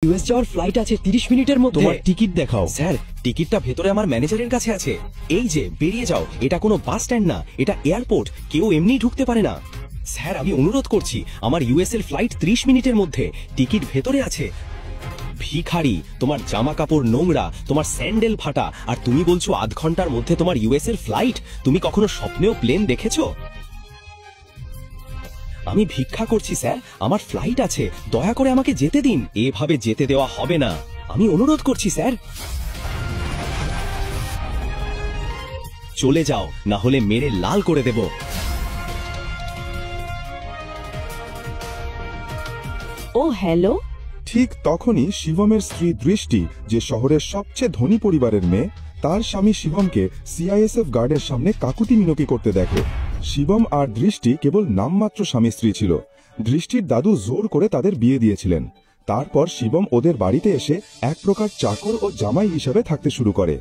US যাওয়ার flight আছে 30 মিনিটের মধ্যে। তোমার টিকিট দেখাও। স্যার, টিকিটটা ভেতরে আমার ম্যানেজারের কাছে আছে। এই যে, বেরিয়ে যাও। এটা কোনো বাস স্ট্যান্ড না, এটা এয়ারপোর্ট। কেউ এমনি ঢুকতে পারে না। স্যার, আমি অনুরোধ করছি, আমার ইউএস এর ফ্লাইট 30 মিনিটের মধ্যে। টিকিট ভেতরে আছে। ভিখারি, তোমার জামা কাপড় নোংরা, তোমার স্যান্ডেল ফাটা, আর তুমি বলছো আধ ঘন্টার মধ্যে তোমার ইউএস এর ফ্লাইট। তুমি কখনো স্বপ্নেও প্লেন দেখেছো? আমি ভিক্ষা করছি স্যার, আমার ফ্লাইট আছে, দয়া করে আমাকে যেতে দিন। এভাবে যেতে দেওয়া হবে না, আমি অনুরোধ করছি স্যার। চলে যাও, না হলে মেরে লাল করে দেব। ও হ্যালো। ঠিক তখনই শিবমের স্ত্রী দৃষ্টি, যে শহরের সবচেয়ে ধনী পরিবারের মেয়ে, তার স্বামী শিবমকে সিআইএসএফ গার্ডের সামনে কাকুতি মিনতি করতে দেখে। শিবম আর দৃষ্টি কেবল নামমাত্র স্বামী স্ত্রী ছিল। দৃষ্টির দাদু জোর করে তাদের বিয়ে দিয়েছিলেন। তারপর শিবম ওদের বাড়িতে এসে এক প্রকার চাকর ও জামাই হিসেবে থাকতে শুরু করে।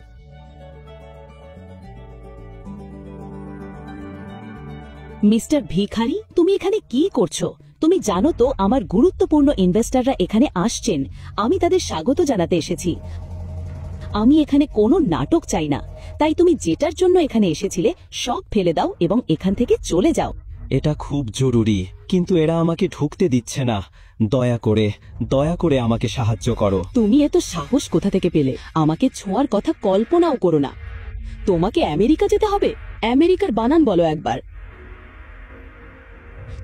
মিস্টার ভিখারি, তুমি এখানে কি করছো? তুমি জানো তো আমার গুরুত্বপূর্ণ ইনভেস্টররা এখানে আসছেন। আমি তাদের স্বাগত জানাতে এসেছি। আমি এখানে কোনো নাটক চাই না। তাই তুমি যেটার জন্য এখানে এসেছিলে সব ফেলে দাও এবং এখান থেকে চলে যাও। এটা খুব জরুরি, কিন্তু এরা আমাকে ঢুকতে দিচ্ছে না। দয়া করে আমাকে সাহায্য করো। তুমি এত সাহস কোথা থেকে পেলে? আমাকে ছোঁয়ার কথা কল্পনাও করো না। তোমাকে আমেরিকা যেতে হবে? আমেরিকার বানান বলো একবার।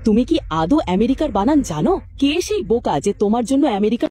তুমি কি আদৌ আমেরিকার বানান জানো? কে সেই বোকা যে তোমার জন্য আমেরিকা